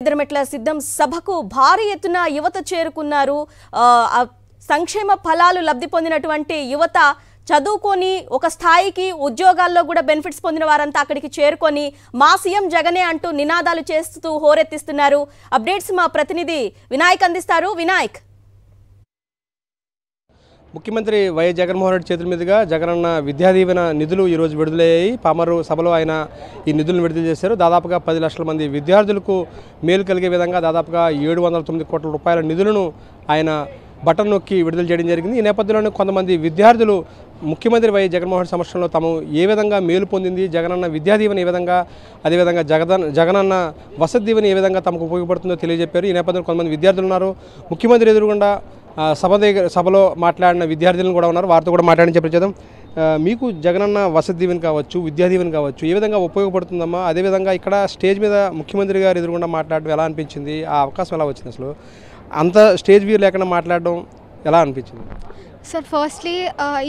ఎదురుమెట్ల సిద్ధం సభకు భారీ ఎత్తున యువత చేరుకున్నారు. సంక్షేమ ఫలాలు లబ్ధి పొందినటువంటి యువత చదువుకొని ఒక స్థాయికి ఉద్యోగాల్లో కూడా బెనిఫిట్స్ పొందిన వారంతా అక్కడికి చేరుకొని మా సీఎం జగనే అంటూ నినాదాలు చేస్తూ హోరెత్తిస్తున్నారు. అప్డేట్స్ మా ప్రతినిధి వినాయక్ అందిస్తారు. వినాయక్, ముఖ్యమంత్రి వైఎస్ జగన్మోహన్ రెడ్డి చేతుల మీదుగా జగనన్న విద్యాదీవెన నిధులు ఈరోజు విడుదలయ్యాయి. పామరు సభలో ఆయన ఈ నిధులను విడుదల చేశారు. దాదాపుగా 10 లక్షల మంది విద్యార్థులకు మేలు కలిగే విధంగా దాదాపుగా 709 కోట్ల రూపాయల నిధులను ఆయన బటన్ నొక్కి విడుదల చేయడం జరిగింది. ఈ నేపథ్యంలోనే కొంతమంది విద్యార్థులు ముఖ్యమంత్రి వైఎస్ జగన్మోహన్ రెడ్డి సమక్షంలో తాము ఏ విధంగా మేలు పొందింది, జగనన్న విద్యాదీవెన ఏ విధంగా, అదేవిధంగా జగనన్న వసతి దీవెన ఏ విధంగా తమకు ఉపయోగపడుతుందో తెలియజెప్పారు. ఈ నేపథ్యంలో కొంతమంది విద్యార్థులు ఉన్నారు. ముఖ్యమంత్రి ఎదురుగుండా సభలో మాట్లాడిన విద్యార్థులను కూడా ఉన్నారు. వారితో కూడా మాట్లాడి చెప్పేద్దాం. మీకు జగనన్న వసతి దీవెన కావచ్చు, విద్యా దీవెన కావచ్చు, ఏ విధంగా ఉపయోగపడుతుందమ్మా? అదేవిధంగా ఇక్కడ స్టేజ్ మీద ముఖ్యమంత్రి గారు ఎదురుగుండా మాట్లాడడం ఎలా అనిపించింది? ఆ అవకాశం ఎలా వచ్చింది? అసలు అంత స్టేజ్ వ్యూ లేకుండా మాట్లాడడం ఎలా అనిపించింది? సార్, ఫస్ట్లీ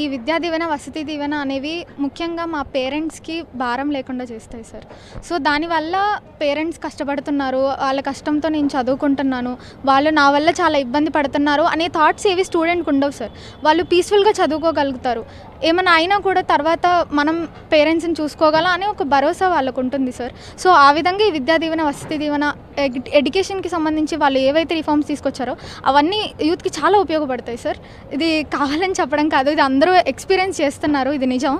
ఈ విద్యా దీవెన వసతి దీవెన అనేవి ముఖ్యంగా మా పేరెంట్స్కి భారం లేకుండా చేస్తాయి సార్. సో దానివల్ల పేరెంట్స్ కష్టపడుతున్నారు, వాళ్ళ కష్టంతో నేను చదువుకుంటున్నాను, వాళ్ళు నా వల్ల చాలా ఇబ్బంది పడుతున్నారు అనే థాట్స్ ఏవి స్టూడెంట్కి ఉండవు సార్. వాళ్ళు పీస్ఫుల్గా చదువుకోగలుగుతారు. ఏమైనా అయినా కూడా తర్వాత మనం పేరెంట్స్ని చూసుకోగలం అనే ఒక భరోసా వాళ్ళకు ఉంటుంది సార్. సో ఆ విధంగా ఈ విద్యా దీవెన వసతి దీవెన ఎడ్యుకేషన్కి సంబంధించి వాళ్ళు ఏవైతే రిఫార్మ్స్ తీసుకొచ్చారో అవన్నీ యూత్కి చాలా ఉపయోగపడతాయి సార్. ఇది కావాలని చెప్పడం కాదు, ఇది అందరూ ఎక్స్పీరియన్స్ చేస్తున్నారు, ఇది నిజం.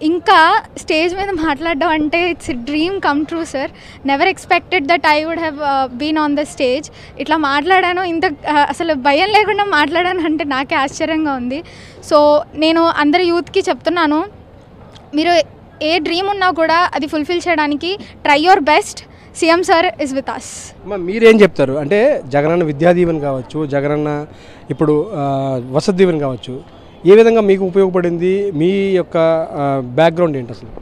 ఇంకా స్టేజ్ మీద మాట్లాడడం అంటే it's dream come true sir. Never expected that I would have been on the stage. ఇట్లా మాట్లాడాను, ఇంత అసలు భయం లేకుండా మాట్లాడాను అంటే నాకే ఆశ్చర్యంగా ఉంది. సో నేను అందరి యూత్కి చెప్తున్నాను, మీరు ఏ డ్రీమ్ ఉన్నా కూడా అది ఫుల్ఫిల్ చేయడానికి try your best. CM sir is with us. మీరేం చెప్తారు? అంటే జగనన్న విద్యాదీవెన కావచ్చు, జగనన్న ఇప్పుడు వసతి దీవెన కావచ్చు, ఏ విధంగా మీకు ఉపయోగపడింది? మీ యొక్క బ్యాక్గ్రౌండ్ ఏంటి అసలు?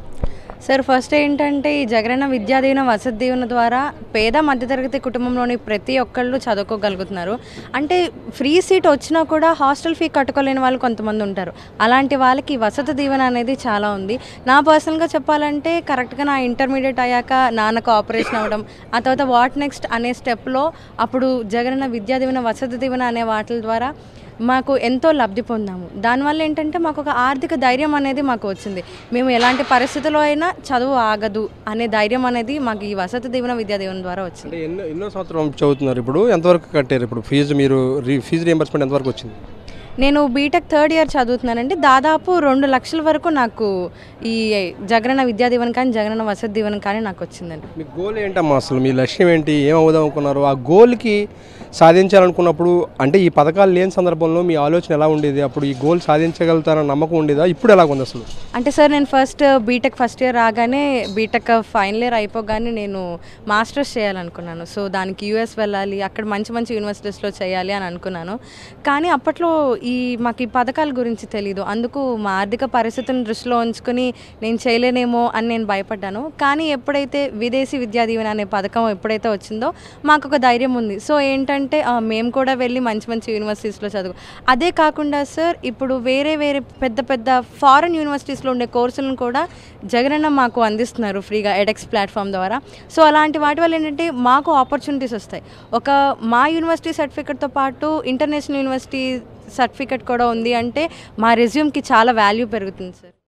సార్, ఫస్ట్ ఏంటంటే ఈ జగనన్న విద్యా దీవెన వసతి దీవెన ద్వారా పేద మధ్యతరగతి కుటుంబంలోని ప్రతి ఒక్కళ్ళు చదువుకోగలుగుతున్నారు. అంటే ఫ్రీ సీట్ వచ్చినా కూడా హాస్టల్ ఫీ కట్టుకోలేని వాళ్ళు కొంతమంది ఉంటారు. అలాంటి వాళ్ళకి వసతి దీవెన అనేది చాలా ఉంది. నా పర్సనల్గా చెప్పాలంటే కరెక్ట్గా నా ఇంటర్మీడియట్ అయ్యాక నాన్నకు ఆపరేషన్ అవ్వడం, ఆ తర్వాత వాట్ నెక్స్ట్ అనే స్టెప్లో అప్పుడు జగనన్న విద్యా దీవెన వసతి దీవెన అనే వాటి ద్వారా మాకు ఎంతో లబ్ధి పొందాము. దానివల్ల ఏంటంటే మాకు ఒక ఆర్థిక ధైర్యం అనేది మాకు వచ్చింది. మేము ఎలాంటి పరిస్థితుల్లో అయినా చదువు ఆగదు అనే ధైర్యం అనేది మాకు ఈ వసతి దీవెన విద్యా దీవెన ద్వారా వచ్చింది. ఎన్నో సంవత్సరం చదువుతున్నారు? ఇప్పుడు ఎంతవరకు కట్టారు? ఇప్పుడు ఫీజు రియంబర్స్మెంట్ ఎంతవరకు వచ్చింది? నేను బీటెక్ 3rd ఇయర్ చదువుతున్నానండి. దాదాపు 2 లక్షల వరకు నాకు ఈ జగనన్న విద్యా దీవెన కానీ జగనన్న వసతి దీవెన కానీ నాకు వచ్చిందండి. మీ గోల్ ఏంటమ్మా? అసలు మీ లక్ష్యం ఏంటి? ఏమవుదాం అనుకున్నారు? ఆ గోల్కి సాధించాలనుకున్నప్పుడు అంటే ఈ పథకాలు లేని సందర్భంలో మీ ఆలోచన ఎలా ఉండేది? అప్పుడు ఈ గోల్ సాధించగలుగుతారన్న నమ్మకం ఉండేదా? ఇప్పుడు ఎలా ఉంది అసలు? అంటే సార్, నేను బీటెక్ ఫస్ట్ ఇయర్ రాగానే బీటెక్ ఫైనల్ ఇయర్ అయిపోగానే నేను మాస్టర్స్ చేయాలనుకున్నాను. సో దానికి యూఎస్ వెళ్ళాలి, అక్కడ మంచి మంచి యూనివర్సిటీస్లో చేయాలి అని అనుకున్నాను. కానీ అప్పట్లో మాకు ఈ పథకాల గురించి తెలీదు. అందుకు మా ఆర్థిక పరిస్థితిని దృష్టిలో ఉంచుకొని నేను చేయలేనేమో అని నేను భయపడ్డాను. కానీ ఎప్పుడైతే విదేశీ విద్యా దీవెన అనే పథకం ఎప్పుడైతే వచ్చిందో మాకు ఒక ధైర్యం ఉంది. సో ఏంటంటే మేము కూడా వెళ్ళి మంచి మంచి యూనివర్సిటీస్లో చదువు. అదే కాకుండా సార్, ఇప్పుడు వేరే పెద్ద పెద్ద ఫారెన్ యూనివర్సిటీస్లో ఉండే కోర్సులను కూడా జగనన్న మాకు అందిస్తున్నారు ఫ్రీగా ఎడెక్స్ ప్లాట్ఫామ్ ద్వారా. సో అలాంటి వాటి వల్ల ఏంటంటే మాకు ఆపర్చునిటీస్ వస్తాయి. మా యూనివర్సిటీ సర్టిఫికేట్తో పాటు ఇంటర్నేషనల్ యూనివర్సిటీ సర్టిఫికేట్ కూడా ఉంది అంటే మా రెజ్యూమ్కి చాలా వాల్యూ పెరుగుతుంది సార్.